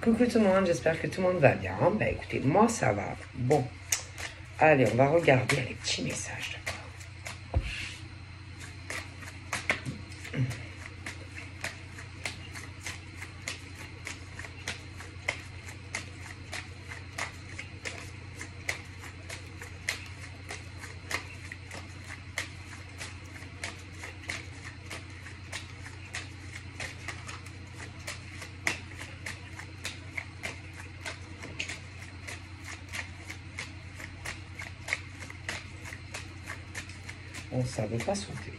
Coucou tout le monde, j'espère que tout le monde va bien. Bah écoutez, moi ça va. Bon, allez, on va regarder les petits messages, d'accord. Bon, ça veut pas sauter.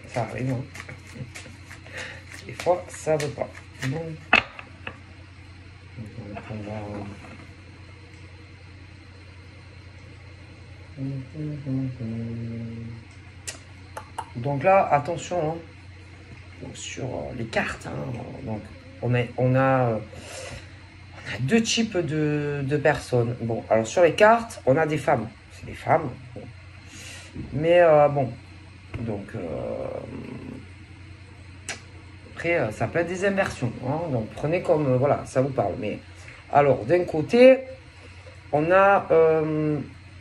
Ça arrive, hein. Des fois, ça veut pas. Bon. Donc, on va... Donc là, attention, hein. Donc, sur les cartes, hein. Donc, on a deux types de personnes. Bon, alors sur les cartes, on a des femmes. C'est des femmes. Bon. Mais bon, donc après ça peut être des inversions, hein, donc prenez comme voilà, ça vous parle. Mais alors d'un côté, on a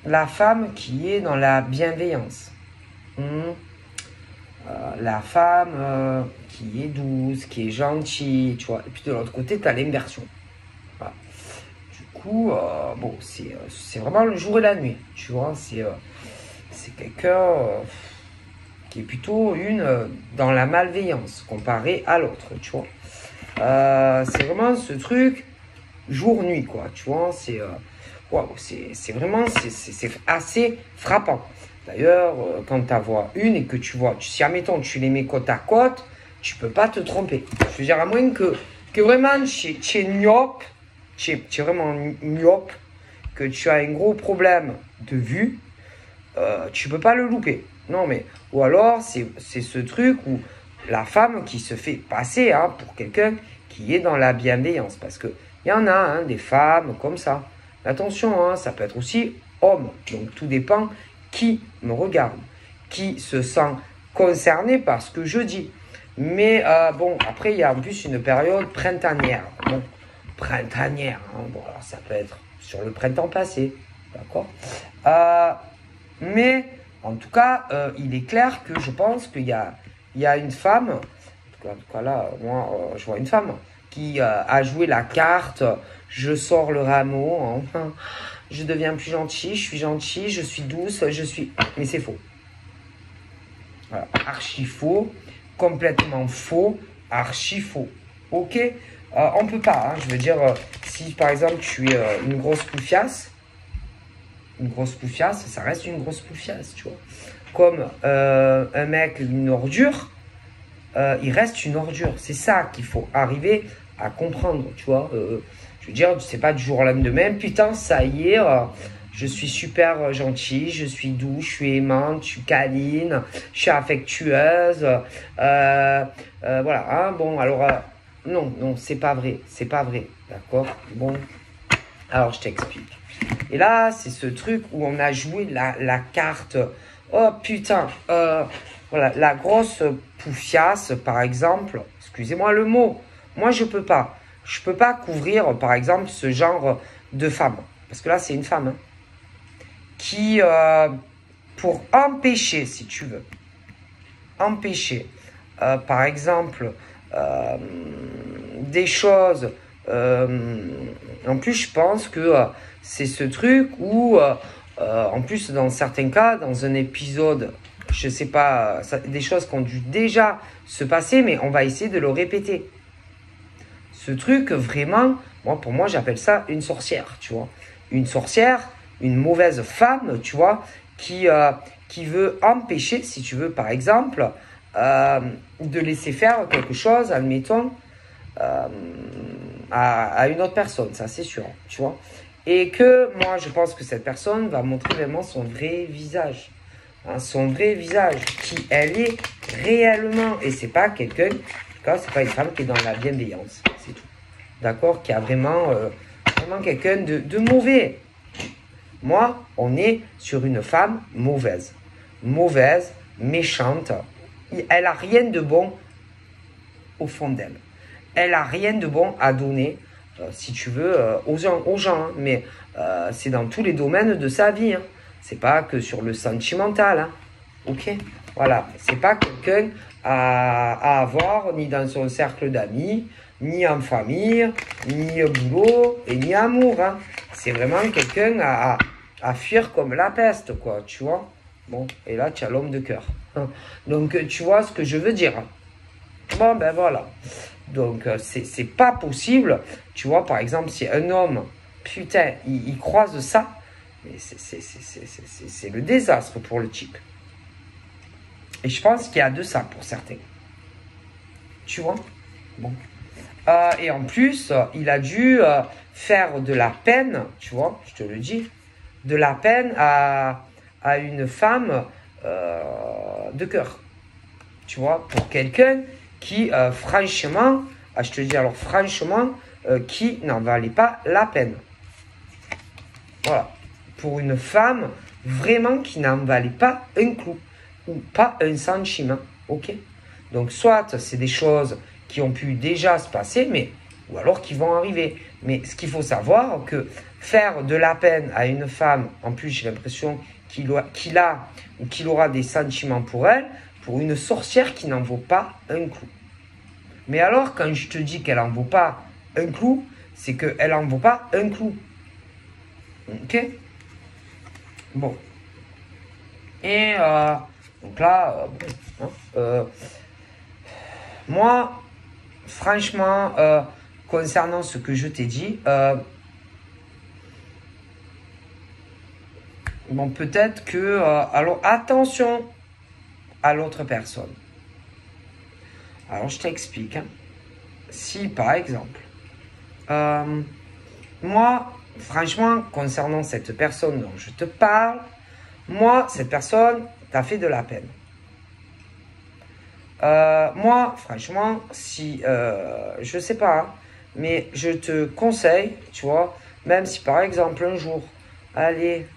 la femme qui est dans la bienveillance, la femme qui est douce, qui est gentille, tu vois. Et puis de l'autre côté, tu as l'inversion. Voilà. Du coup, bon, c'est vraiment le jour et la nuit, tu vois. C'est quelqu'un qui est plutôt dans la malveillance comparé à l'autre, tu vois. C'est vraiment ce truc jour-nuit, quoi, tu vois. C'est vraiment c'est assez frappant. D'ailleurs, quand tu en vois une et que tu vois, si admettons tu les mets côte à côte, tu peux pas te tromper. Je veux dire, à moins que vraiment tu es myope, tu es vraiment myope, que tu as un gros problème de vue. Tu peux pas le louper. Non, mais ou alors c'est ce truc où la femme qui se fait passer pour quelqu'un qui est dans la bienveillance, parce que il y en a des femmes comme ça. Attention, ça peut être aussi homme. Donc tout dépend qui me regarde, qui se sent concerné par ce que je dis. Mais bon, après il y a en plus une période printanière. Bon, printanière. Bon, alors ça peut être sur le printemps passé, d'accord. Mais en tout cas, il est clair que je pense qu'il y a une femme, en tout cas là, moi, je vois une femme qui a joué la carte, je sors le rameau, hein, je deviens plus gentil, je suis douce, Mais c'est faux. Voilà, archi faux, complètement faux, archi faux. Ok, on peut pas, je veux dire, si par exemple tu es une grosse poufiasse, ça reste une grosse poufiasse, tu vois. Comme un mec, une ordure, il reste une ordure. C'est ça qu'il faut arriver à comprendre, tu vois. Je veux dire, c'est pas du jour au lendemain, putain, ça y est, je suis super gentil, je suis douce, je suis aimante, je suis câline, je suis affectueuse. Voilà, bon, alors, non, c'est pas vrai, d'accord. Bon, alors je t'explique. Et là, c'est ce truc où on a joué la carte. Oh putain, voilà, la grosse poufiasse, par exemple. Excusez-moi le mot. Moi, je peux pas. Je peux pas couvrir, par exemple, ce genre de femme. Parce que là, c'est une femme qui, pour empêcher, si tu veux, par exemple, des choses. En plus, je pense que c'est ce truc où, en plus, dans certains cas, dans un épisode, je sais pas, des choses qui ont dû déjà se passer, mais on va essayer de le répéter. Ce truc, vraiment, pour moi, j'appelle ça une sorcière, tu vois. Une sorcière, une mauvaise femme, tu vois, qui veut empêcher, si tu veux, par exemple, de laisser faire quelque chose, admettons, à une autre personne, ça c'est sûr, tu vois. Et que moi, je pense que cette personne va montrer vraiment son vrai visage. Son vrai visage, qui elle est réellement. Et c'est pas quelqu'un, en tout cas, c'est pas une femme qui est dans la bienveillance, c'est tout. D'accord. Qui a vraiment quelqu'un de mauvais. Moi, on est sur une femme mauvaise. Mauvaise, méchante. Elle a rien de bon au fond d'elle. Elle a rien de bon à donner. si tu veux, aux gens, hein. Mais c'est dans tous les domaines de sa vie, hein. C'est pas que sur le sentimental, hein. Ok? Voilà, c'est pas quelqu'un à avoir ni dans son cercle d'amis, ni en famille, ni au boulot, et ni amour, hein. C'est vraiment quelqu'un à fuir comme la peste, quoi, tu vois? Bon, et là, tu as l'homme de cœur. Donc, tu vois ce que je veux dire. Bon, ben voilà. Donc, c'est pas possible. Tu vois, par exemple, si un homme, putain, il croise ça, c'est le désastre pour le type. Et je pense qu'il y a de ça pour certains. Tu vois? Bon. Et en plus, il a dû faire de la peine, tu vois, je te le dis, de la peine à une femme de cœur. Tu vois, pour quelqu'un qui, franchement, je te dis alors franchement, qui n'en valait pas la peine. Voilà. Pour une femme, vraiment qui n'en valait pas un clou, ou pas un centime, ok? Donc, soit c'est des choses qui ont pu déjà se passer, mais, ou alors qui vont arriver. Mais ce qu'il faut savoir, que faire de la peine à une femme, en plus j'ai l'impression qu'il aura des sentiments pour elle, pour une sorcière qui n'en vaut pas un clou. Mais alors, quand je te dis qu'elle n'en vaut pas un clou, c'est qu'elle n'en vaut pas un clou. Ok? Bon. Et donc là, bon, hein, moi, franchement, concernant ce que je t'ai dit, bon, peut-être que... alors, attention à l'autre personne. Alors, je t'explique. Hein. Si, par exemple, moi, franchement, concernant cette personne dont je te parle, moi, cette personne t'a fait de la peine. Moi, franchement, si, je sais pas, hein, mais je te conseille, tu vois, même si par exemple un jour, allez,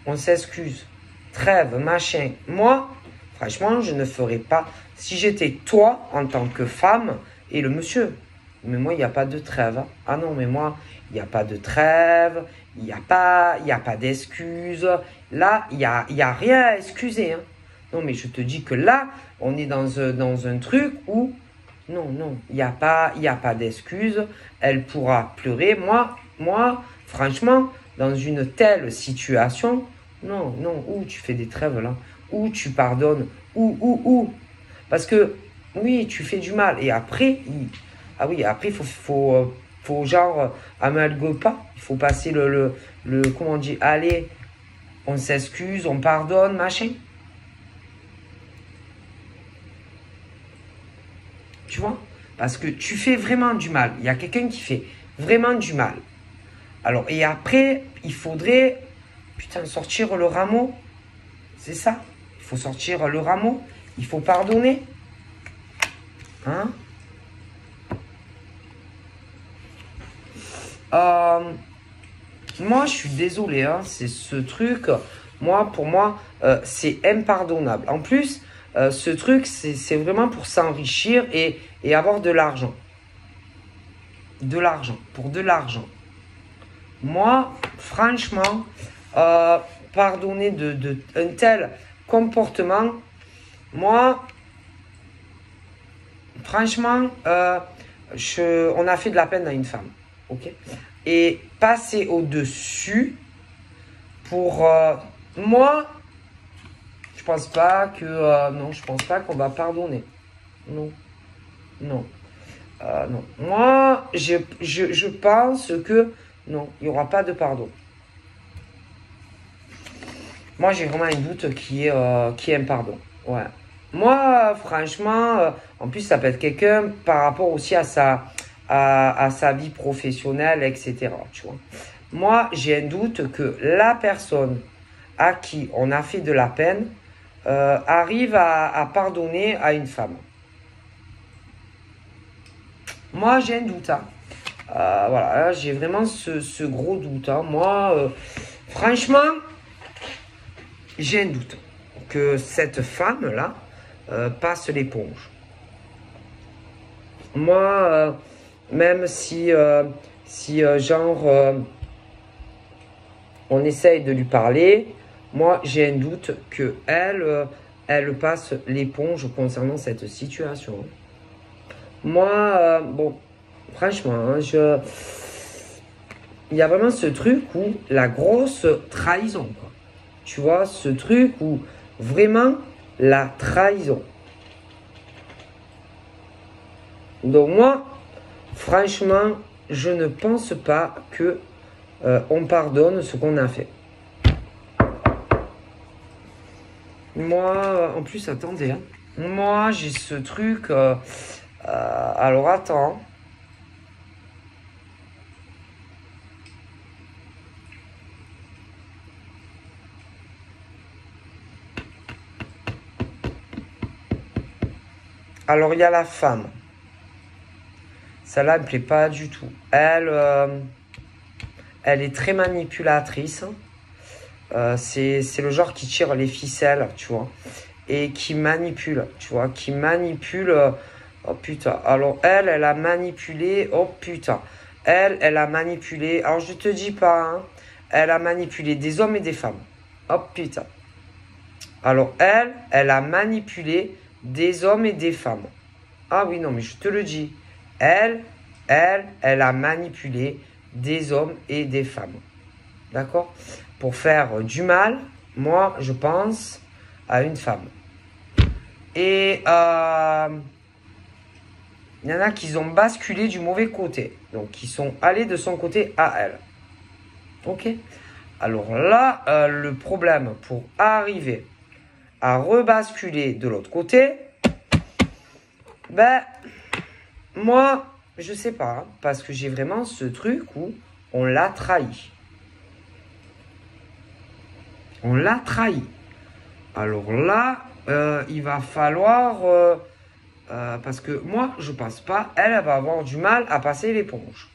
on s'excuse, trêve, machin, moi, franchement, je ne ferais pas, si j'étais toi en tant que femme et le monsieur, mais moi, il n'y a pas de trêve. Hein. Ah non, mais moi, il n'y a pas de trêve, il n'y a pas d'excuses, là, il y a rien à excuser, hein. Non, mais je te dis que là, on est dans un truc où, non, il n'y a pas d'excuse. Elle pourra pleurer. Moi, franchement, dans une telle situation, non, où tu fais des trêves là, où tu pardonnes, où. Parce que, oui, tu fais du mal. Et après, après, faut genre, amalguer pas. Il faut passer le comment on dit, allez, on s'excuse, on pardonne, machin. Tu vois? Parce que tu fais vraiment du mal. Il y a quelqu'un qui fait vraiment du mal. Alors, et après, il faudrait, putain, sortir le rameau. C'est ça. Il faut sortir le rameau. Il faut pardonner. Hein? Moi, je suis désolé. Hein, c'est ce truc. Pour moi, c'est impardonnable. En plus, ce truc, c'est vraiment pour s'enrichir et avoir de l'argent. Pour de l'argent. Moi, franchement, pardonner un tel comportement, moi, franchement, on a fait de la peine à une femme. Ok? Et passer au-dessus pour moi, je pense pas que non, je pense pas qu'on va pardonner. Non. Non. Moi, je pense que non, il n'y aura pas de pardon. Moi, j'ai vraiment un doute qui est un pardon. Ouais. Moi, franchement, en plus, ça peut être quelqu'un par rapport aussi à sa vie professionnelle, etc. Tu vois. Moi, j'ai un doute que la personne à qui on a fait de la peine arrive à pardonner à une femme. Moi, j'ai un doute. Hein. Voilà, j'ai vraiment ce gros doute. Hein. Moi, franchement, j'ai un doute que cette femme-là passe l'éponge. Moi, même si Si, genre, on essaye de lui parler, moi, j'ai un doute que elle passe l'éponge concernant cette situation. Moi, bon, franchement, hein, il y a vraiment ce truc où la grosse trahison, quoi. Tu vois, ce truc où vraiment la trahison. Donc moi, franchement, je ne pense pas que on pardonne ce qu'on a fait. Moi, en plus, attendez, hein. Moi, j'ai ce truc. Alors, attends. Alors, il y a la femme. Celle-là, elle me plaît pas du tout. Elle est très manipulatrice. C'est le genre qui tire les ficelles, tu vois. Et qui manipule, tu vois. Qui manipule. Oh putain. Alors, elle a manipulé. Oh putain. Elle a manipulé. Alors, je te dis pas, hein. Elle a manipulé des hommes et des femmes. Oh putain. Alors, elle a manipulé des hommes et des femmes. Ah oui, non, mais je te le dis. Elle a manipulé des hommes et des femmes. D'accord? Pour faire du mal, moi, je pense à une femme. Et il y en a qui ont basculé du mauvais côté. Donc, qui sont allés de son côté à elle. Ok? Alors là, le problème pour arriver à rebasculer de l'autre côté, ben, moi, je sais pas, parce que j'ai vraiment ce truc où on l'a trahi. On l'a trahi. Alors là, il va falloir... parce que moi, je passe pas. Elle va avoir du mal à passer l'éponge.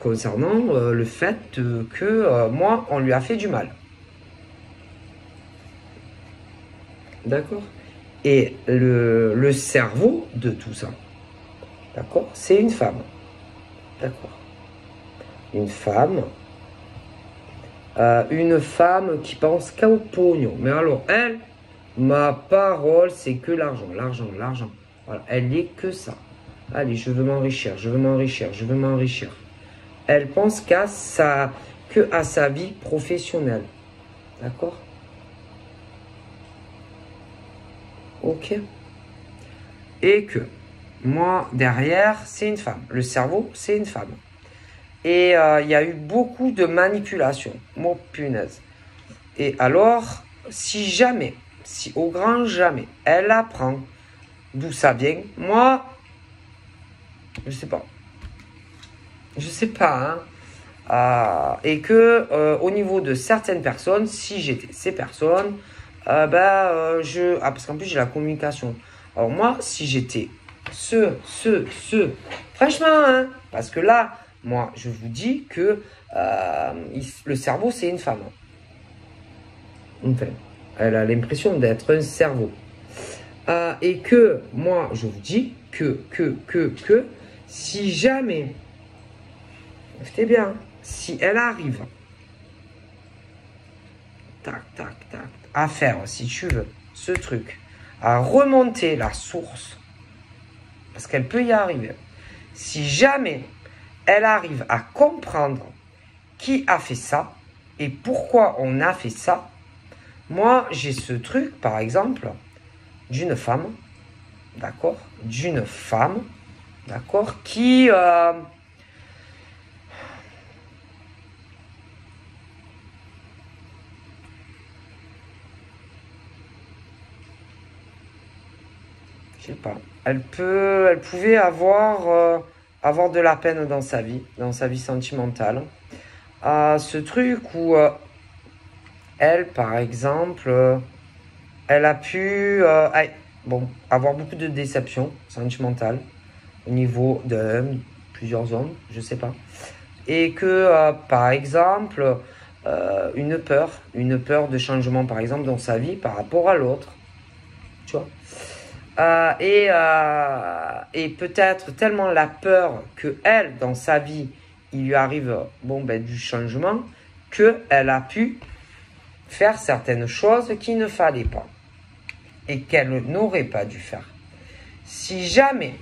Concernant le fait que moi, on lui a fait du mal. D'accord? Et le cerveau de tout ça, d'accord? C'est une femme. D'accord? Une femme qui pense qu'au pognon. Mais alors, elle, ma parole, c'est que l'argent, l'argent, l'argent. Voilà, elle n'est que ça. Allez, je veux m'enrichir, je veux m'enrichir, je veux m'enrichir. Elle pense qu'à sa vie professionnelle. D'accord? Ok? Et que moi, derrière, c'est une femme. Le cerveau, c'est une femme. Et il y a eu beaucoup de manipulation. Mon punaise. Et alors, si au grand jamais, elle apprend d'où ça vient, moi, je sais pas. Je sais pas, hein. Et que au niveau de certaines personnes, si j'étais ces personnes, parce qu'en plus j'ai la communication. Alors moi, si j'étais franchement, hein, parce que là, moi, je vous dis que le cerveau, c'est une femme. Enfin, elle a l'impression d'être un cerveau. Et que, moi, je vous dis que, si jamais, écoutez bien, si elle arrive, tac, tac, tac, à faire, si tu veux, ce truc, à remonter la source, parce qu'elle peut y arriver, si jamais elle arrive à comprendre qui a fait ça et pourquoi on a fait ça, moi, j'ai ce truc, par exemple, d'une femme, d'accord, qui... je sais pas, elle pouvait avoir de la peine dans sa vie sentimentale. Ce truc où elle, par exemple, elle a pu avoir beaucoup de déceptions sentimentales au niveau de plusieurs hommes, je sais pas. Et que, par exemple, une peur de changement, par exemple, dans sa vie par rapport à l'autre. Tu vois. Et peut-être tellement la peur que elle, dans sa vie, il lui arrive bon, ben, du changement, qu'elle a pu faire certaines choses qu'il ne fallait pas et qu'elle n'aurait pas dû faire. Si jamais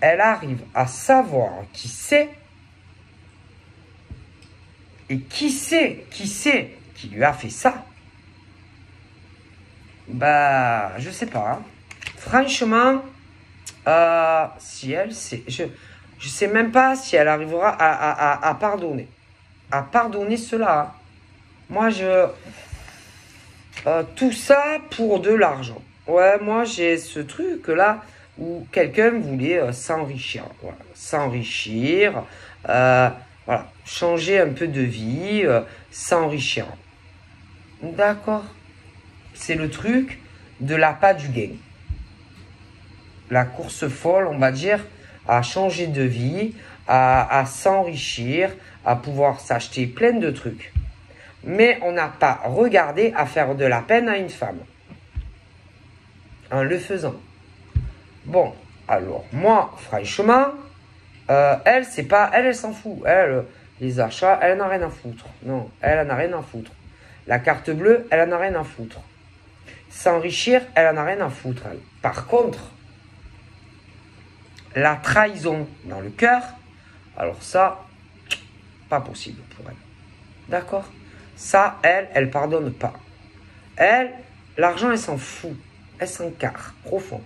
elle arrive à savoir qui c'est, et qui qui lui a fait ça, bah, je sais pas. Hein. Franchement, si elle, je sais même pas si elle arrivera à pardonner. À pardonner cela. Hein. Moi, tout ça pour de l'argent. Ouais, moi, j'ai ce truc-là où quelqu'un voulait s'enrichir. Voilà. S'enrichir, voilà. Changer un peu de vie, s'enrichir. D'accord. C'est le truc de l'appât du gain. La course folle, on va dire, à changer de vie, à s'enrichir, à pouvoir s'acheter plein de trucs. Mais on n'a pas regardé à faire de la peine à une femme. En le faisant. Bon, alors, moi, franchement, elle, c'est pas... Elle s'en fout. Elle, les achats, elle n'en a rien à foutre. Non, elle n'en a rien à foutre. La carte bleue, elle n'en a rien à foutre. S'enrichir, elle n'en a rien à foutre. Elle. Par contre, la trahison dans le cœur, alors ça, pas possible pour elle. D'accord? Ça, elle pardonne pas. Elle, l'argent, elle s'en fout. Elle s'en carre, profond.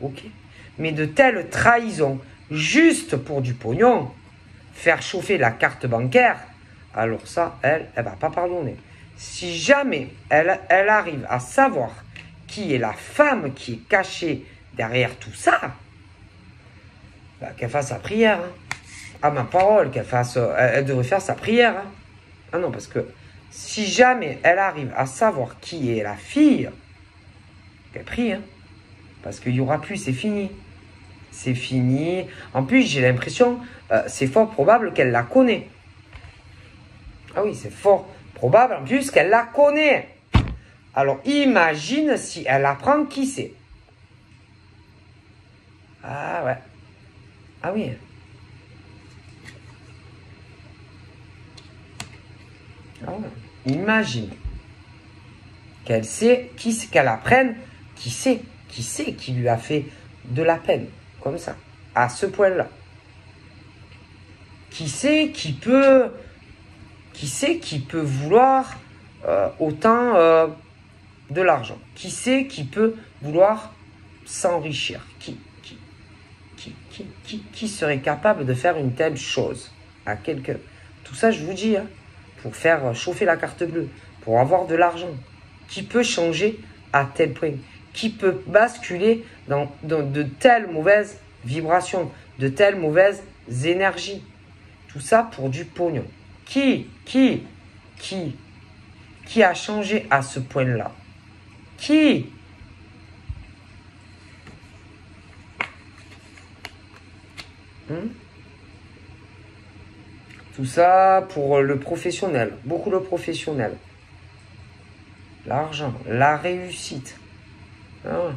Ok? Mais de telles trahisons, juste pour du pognon, faire chauffer la carte bancaire, alors ça, elle va pas pardonner. Si jamais elle arrive à savoir qui est la femme qui est cachée derrière tout ça, bah, qu'elle fasse sa prière. Hein. À ma parole, elle devrait faire sa prière. Hein. Ah non, parce que si jamais elle arrive à savoir qui est la fille, qu'elle prie. Hein. Parce qu'il n'y aura plus, c'est fini. C'est fini. En plus, j'ai l'impression, c'est fort probable qu'elle la connaît. Ah oui, c'est fort probable en plus qu'elle la connaît. Alors, imagine si elle apprend qui c'est. Ah ouais. Ah oui. Ah ouais. Imagine qu'elle sait, qu'elle apprenne qui c'est qui lui a fait de la peine, comme ça, à ce point-là. Qui c'est qui peut vouloir autant de l'argent? Qui c'est qui peut vouloir s'enrichir? Qui serait capable de faire une telle chose à quelqu'un? Tout ça, je vous dis, hein, pour faire chauffer la carte bleue, pour avoir de l'argent. Qui peut changer à tel point? Qui peut basculer dans de telles mauvaises vibrations, de telles mauvaises énergies? Tout ça pour du pognon. Qui a changé à ce point-là? Qui? Tout ça pour le professionnel, beaucoup le professionnel. L'argent, la réussite. Ah ouais.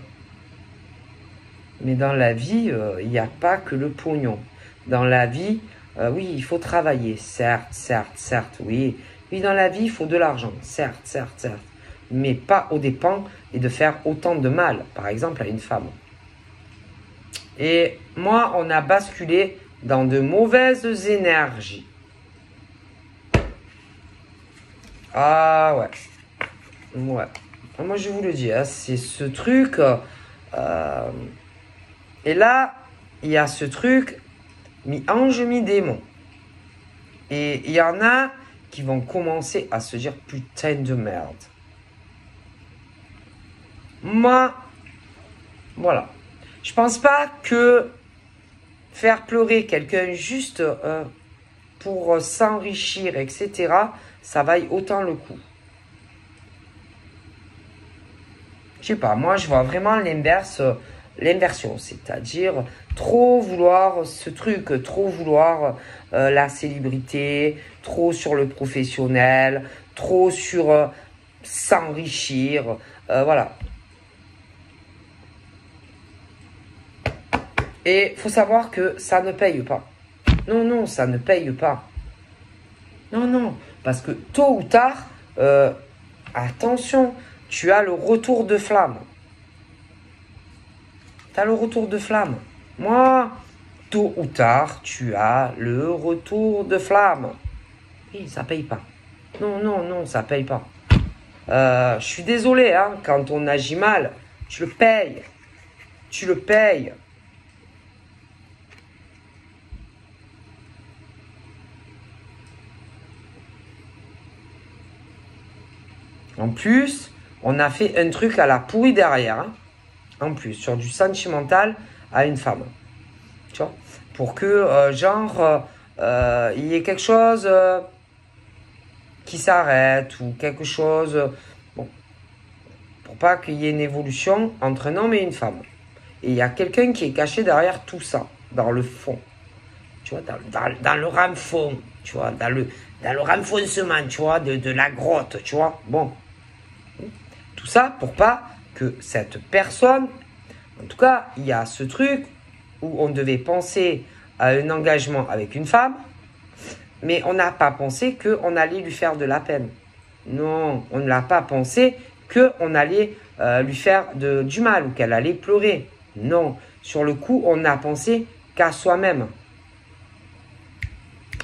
Mais dans la vie, il n'y a pas que le pognon. Dans la vie, oui, il faut travailler, certes, oui. Oui, dans la vie, il faut de l'argent, certes. Mais pas aux dépens et de faire autant de mal, par exemple, à une femme. Et moi, on a basculé dans de mauvaises énergies. Ah ouais. Ouais. Moi, je vous le dis, hein, c'est ce truc. Et là, il y a ce truc, mi-ange, mi-démon. Et il y en a qui vont commencer à se dire putain de merde. Moi, voilà. Je pense pas que faire pleurer quelqu'un juste pour s'enrichir, etc., ça vaille autant le coup. Je sais pas, moi je vois vraiment l'inversion, c'est-à-dire trop vouloir ce truc, trop vouloir la célébrité, trop sur le professionnel, trop sur s'enrichir, voilà. Et il faut savoir que ça ne paye pas. Non, non, ça ne paye pas. Non, non, parce que tôt ou tard, attention, tu as le retour de flamme. Tu as le retour de flamme. Moi, tôt ou tard, tu as le retour de flamme. Oui, ça paye pas. Non, non, non, ça paye pas. Je suis désolé, hein, quand on agit mal, tu le payes. Tu le payes. En plus, on a fait un truc à la pourrie derrière. Hein. En plus, sur du sentimental à une femme. Tu vois, pour que, il y ait quelque chose qui s'arrête ou quelque chose. Bon, pour pas qu'il y ait une évolution entre un homme et une femme. Et il y a quelqu'un qui est caché derrière tout ça, dans le fond. Tu vois, dans le ramfond, tu vois, dans le renfoncement, tu vois, de la grotte, tu vois. Bon. Tout ça pour pas que cette personne, en tout cas, il y a ce truc où on devait penser à un engagement avec une femme, mais on n'a pas pensé qu'on allait lui faire de la peine. Non, on ne l'a pas pensé qu'on allait lui faire du mal ou qu'elle allait pleurer. Non, sur le coup, on n'a pensé qu'à soi-même.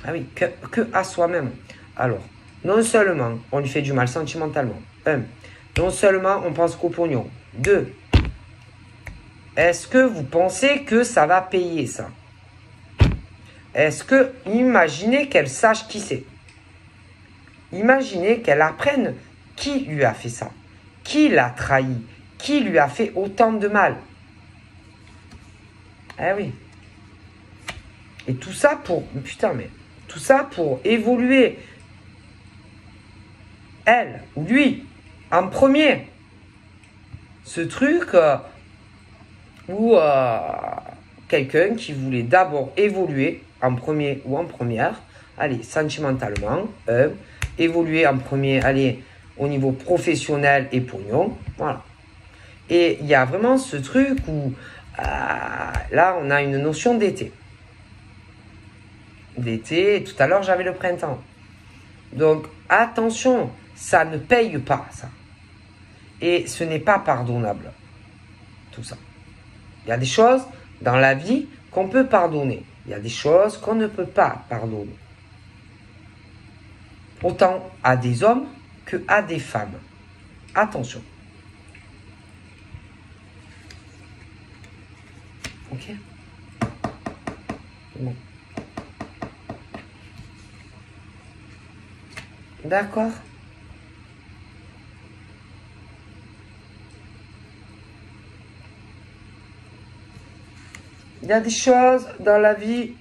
Ah oui, que à soi-même. Alors, non seulement on lui fait du mal sentimentalement, non seulement on pense qu'au pognon, 2, est-ce que vous pensez que ça va payer ça? Est-ce que, imaginez qu'elle sache qui c'est. Imaginez qu'elle apprenne qui lui a fait ça. Qui l'a trahi. Qui lui a fait autant de mal. Eh oui. Et tout ça pour... Putain, mais... Tout ça pour évoluer. Elle ou lui. En premier. Ce truc où quelqu'un qui voulait d'abord évoluer en premier ou en première. Allez, sentimentalement. Évoluer en premier, allez, au niveau professionnel et pognon. Voilà. Et il y a vraiment ce truc où, là, on a une notion d'été. D'été, tout à l'heure, j'avais le printemps. Donc, attention, ça ne paye pas, ça. Et ce n'est pas pardonnable, tout ça. Il y a des choses dans la vie qu'on peut pardonner. Il y a des choses qu'on ne peut pas pardonner. Autant à des hommes que à des femmes. Attention. Ok? Bon. D'accord? Il y a des choses dans la vie,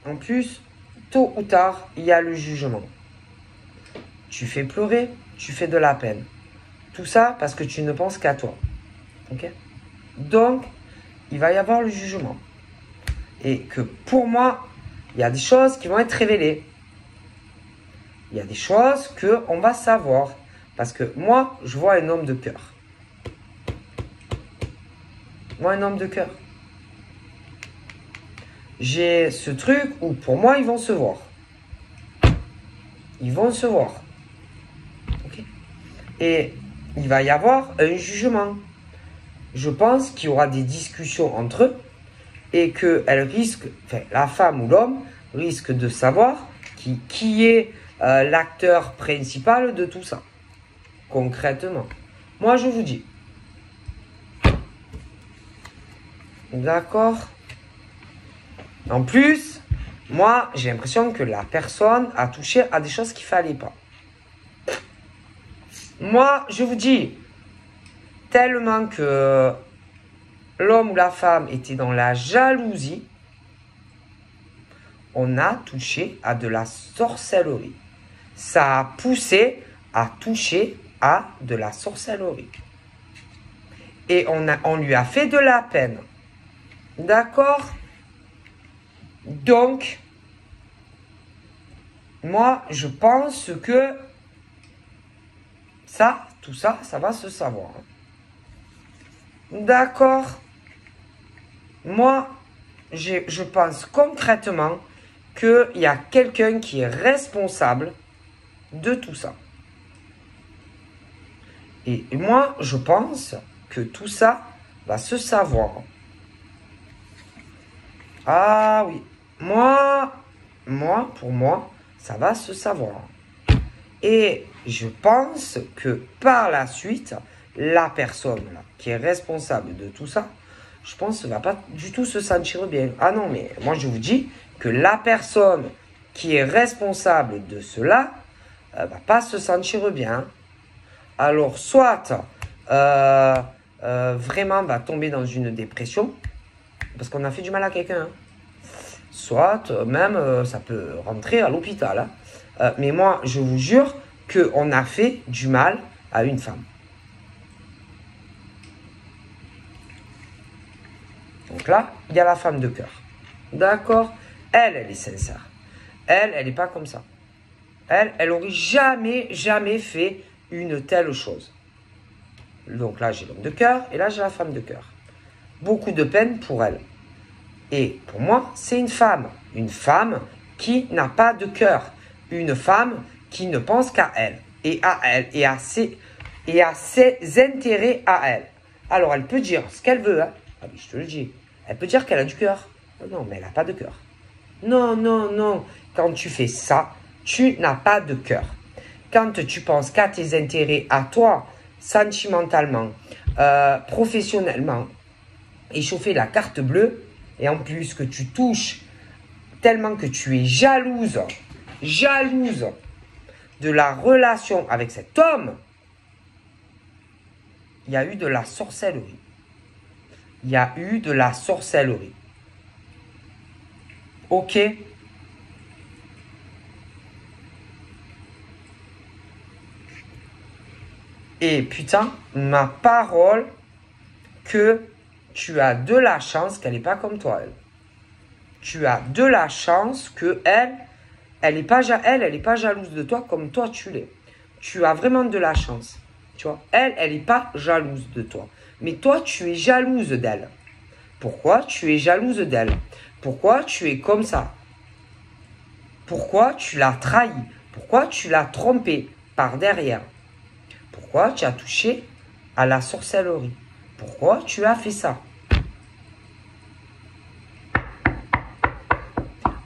en plus, tôt ou tard, il y a le jugement. Tu fais pleurer, tu fais de la peine. Tout ça parce que tu ne penses qu'à toi. Ok? Donc, il va y avoir le jugement. Et que pour moi, il y a des choses qui vont être révélées. Il y a des choses qu'on va savoir. Parce que moi, je vois un homme de cœur. Moi, un homme de cœur. J'ai ce truc où pour moi, ils vont se voir. Ils vont se voir. Okay. Et il va y avoir un jugement. Je pense qu'il y aura des discussions entre eux et qu'elle risque, enfin la femme ou l'homme risque de savoir qui est l'acteur principal de tout ça. Concrètement. Moi, je vous dis. D'accord? En plus, moi, j'ai l'impression que la personne a touché à des choses qu'il ne fallait pas. Moi, je vous dis, tellement que l'homme ou la femme était dans la jalousie, on a touché à de la sorcellerie. Ça a poussé à toucher à de la sorcellerie. Et on lui a fait de la peine. D'accord? Donc, moi, je pense que ça, tout ça, ça va se savoir. D'accord? Moi, je pense concrètement qu'il y a quelqu'un qui est responsable de tout ça. Et moi, je pense que tout ça va se savoir. Ah oui, pour moi, ça va se savoir. Et je pense que par la suite, la personne là, qui est responsable de tout ça, je pense ne va pas du tout se sentir bien. Ah non, mais moi je vous dis que la personne qui est responsable de cela va pas se sentir bien. Alors, soit vraiment va tomber dans une dépression, parce qu'on a fait du mal à quelqu'un, hein. Soit même ça peut rentrer à l'hôpital. Hein. Mais moi, je vous jure qu'on a fait du mal à une femme. Donc là, il y a la femme de cœur. D'accord? Elle est sincère. Elle n'est pas comme ça. Elle aurait jamais fait une telle chose. Donc là, j'ai l'homme de cœur et là, j'ai la femme de cœur. Beaucoup de peine pour elle. Et pour moi, c'est une femme. Une femme qui n'a pas de cœur. Une femme qui ne pense qu'à elle. Et à elle. Et à ses intérêts à elle. Alors, elle peut dire ce qu'elle veut. Hein. Ah oui, je te le dis. Elle peut dire qu'elle a du cœur. Non, mais elle n'a pas de cœur. Non, non, non. Quand tu fais ça, tu n'as pas de cœur. Quand tu penses qu'à tes intérêts à toi, sentimentalement, professionnellement, et chauffer la carte bleue, et en plus que tu touches tellement que tu es jalouse de la relation avec cet homme, il y a eu de la sorcellerie. Il y a eu de la sorcellerie. Ok? Et putain, ma parole que tu as de la chance qu'elle n'est pas comme toi, elle. Tu as de la chance que elle n'est pas jalouse de toi comme toi tu l'es. Tu as vraiment de la chance. Tu vois, elle n'est pas jalouse de toi. Mais toi, tu es jalouse d'elle. Pourquoi tu es jalouse d'elle? Pourquoi tu es comme ça? Pourquoi tu l'as trahi? Pourquoi tu l'as trompé par derrière? Pourquoi tu as touché à la sorcellerie? Pourquoi tu as fait ça?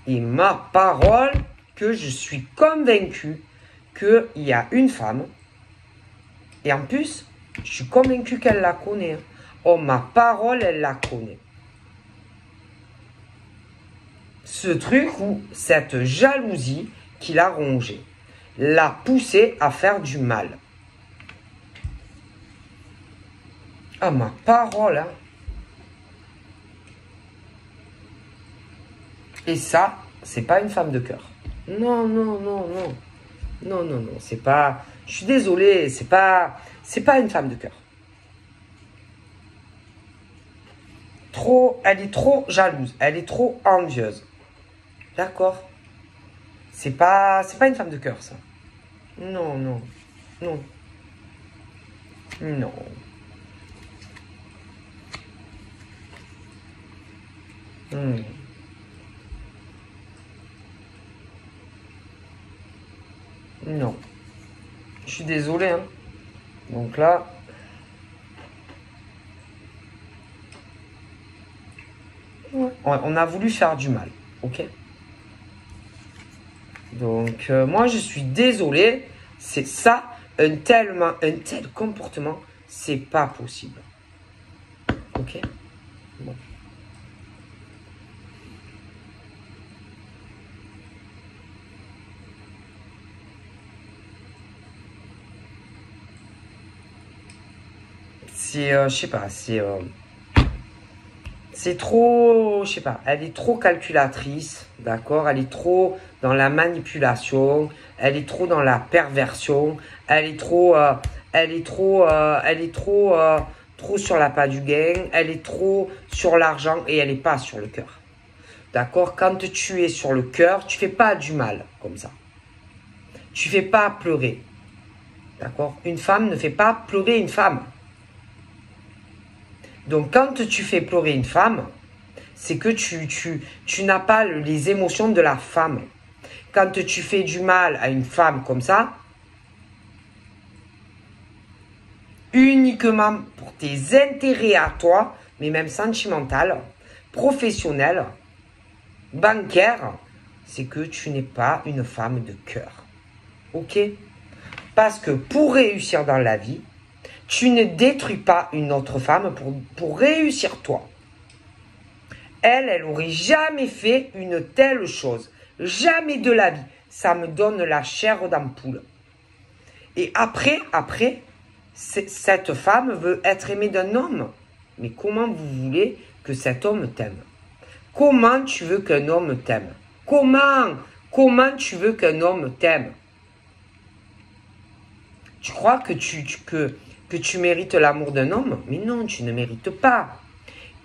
Et ma parole que je suis convaincu qu'il y a une femme, et en plus, je suis convaincu qu'elle la connaît. Oh, ma parole, elle la connaît. Ce truc ou cette jalousie qui l'a rongée, l'a poussée à faire du mal. Ah, ma parole, hein. Et ça, c'est pas une femme de cœur. Non, non, non, non. Non, non, non, c'est pas... Je suis désolé, c'est pas une femme de cœur. Elle est trop jalouse, elle est trop envieuse. D'accord? C'est pas une femme de cœur, ça. Non, non, non. Non. Non. Je suis désolé, hein. Donc là... On a voulu faire du mal, ok? Donc, moi, je suis désolé. C'est ça, un tel comportement, c'est pas possible. Ok? Bon. Je sais pas, c'est trop, je sais pas, elle est trop calculatrice, d'accord? Elle est trop dans la manipulation, elle est trop dans la perversion, elle est trop sur l'appât du gain, elle est trop sur l'argent et elle n'est pas sur le cœur. D'accord? Quand tu es sur le cœur, tu fais pas du mal comme ça. Tu fais pas pleurer. D'accord? Une femme ne fait pas pleurer une femme. Donc, quand tu fais pleurer une femme, c'est que tu n'as pas les émotions de la femme. Quand tu fais du mal à une femme comme ça, uniquement pour tes intérêts à toi, mais même sentimental, professionnel, bancaire, c'est que tu n'es pas une femme de cœur. Ok? Parce que pour réussir dans la vie, tu ne détruis pas une autre femme pour réussir toi. Elle aurait jamais fait une telle chose. Jamais de la vie. Ça me donne la chair d'ampoule. Et après, cette femme veut être aimée d'un homme. Mais comment vous voulez que cet homme t'aime? Comment tu veux qu'un homme t'aime? Comment tu veux qu'un homme t'aime? Tu crois que tu mérites l'amour d'un homme? Mais non, tu ne mérites pas.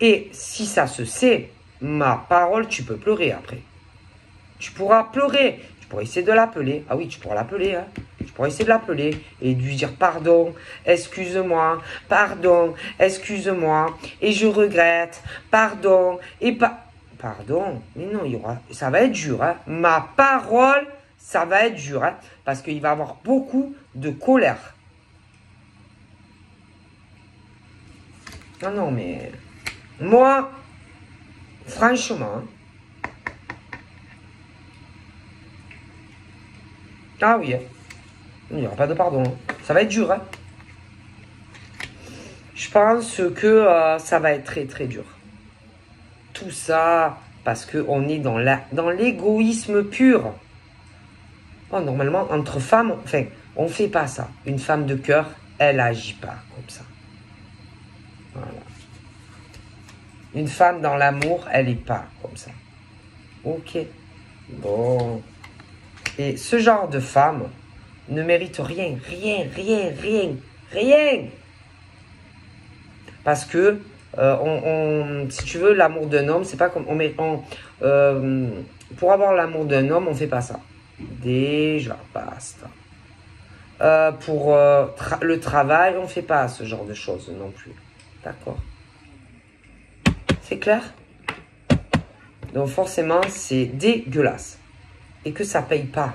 Et si ça se sait, ma parole, tu peux pleurer après. Tu pourras pleurer. Tu pourras essayer de l'appeler. Ah oui, tu pourras l'appeler. Hein. Tu pourras essayer de l'appeler et de lui dire pardon, excuse-moi, pardon, excuse-moi, et je regrette, pardon, et pas... Pardon, mais non, ça va être dur. Hein. Ma parole, ça va être dur. Hein, parce qu'il va avoir beaucoup de colère. Non, mais... Moi, franchement... Ah oui, il n'y aura pas de pardon. Ça va être dur. Hein. Je pense que ça va être très très dur. Tout ça parce qu'on est dans l'égoïsme pur. Oh, normalement, entre femmes, enfin, on ne fait pas ça. Une femme de cœur, elle n'agit pas comme ça. Voilà. Une femme dans l'amour, elle n'est pas comme ça. Ok. Bon. Et ce genre de femme ne mérite rien. Parce que, si tu veux, l'amour d'un homme, c'est pas comme... pour avoir l'amour d'un homme, on ne fait pas ça. Déjà, basta. Pour le travail, on ne fait pas ce genre de choses non plus. D'accord. C'est clair? Donc forcément, c'est dégueulasse. Et que ça paye pas.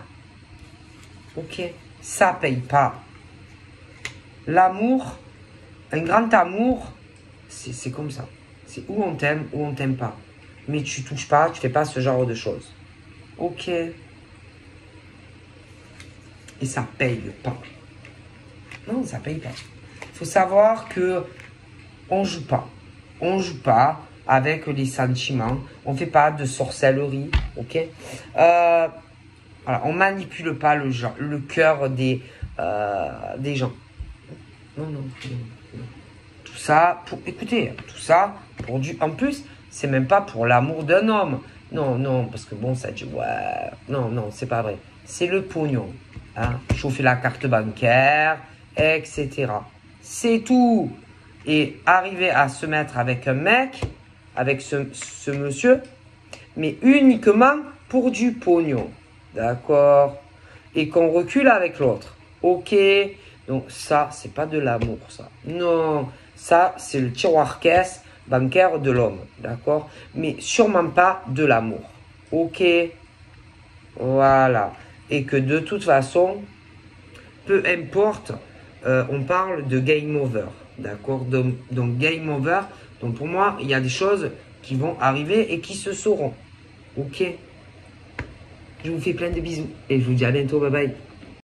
Ok? Ça paye pas. L'amour, un grand amour, c'est comme ça. C'est où on t'aime, ou on t'aime pas. Mais tu touches pas, tu fais pas ce genre de choses. Ok? Et ça paye pas. Non, ça paye pas. Il faut savoir que on joue pas. On joue pas avec les sentiments. On fait pas de sorcellerie. Ok? Voilà, on manipule pas le cœur des gens. Non. Tout ça, écoutez, tout ça, en plus, c'est même pas pour l'amour d'un homme. Non, parce que bon, ça dit, ouais, non, c'est pas vrai. C'est le pognon. Hein, chauffer la carte bancaire, etc. C'est tout. Et arriver à se mettre avec un mec, avec ce monsieur, mais uniquement pour du pognon. D'accord? Et qu'on recule avec l'autre. Ok? Donc ça, c'est pas de l'amour, ça. Non, ça, c'est le tiroir-caisse bancaire de l'homme. D'accord? Mais sûrement pas de l'amour. Ok? Voilà. Et que de toute façon, peu importe, on parle de game over. D'accord? Donc game over. Donc pour moi, il y a des choses qui vont arriver et qui se sauront. Ok? Je vous fais plein de bisous et je vous dis à bientôt. Bye bye.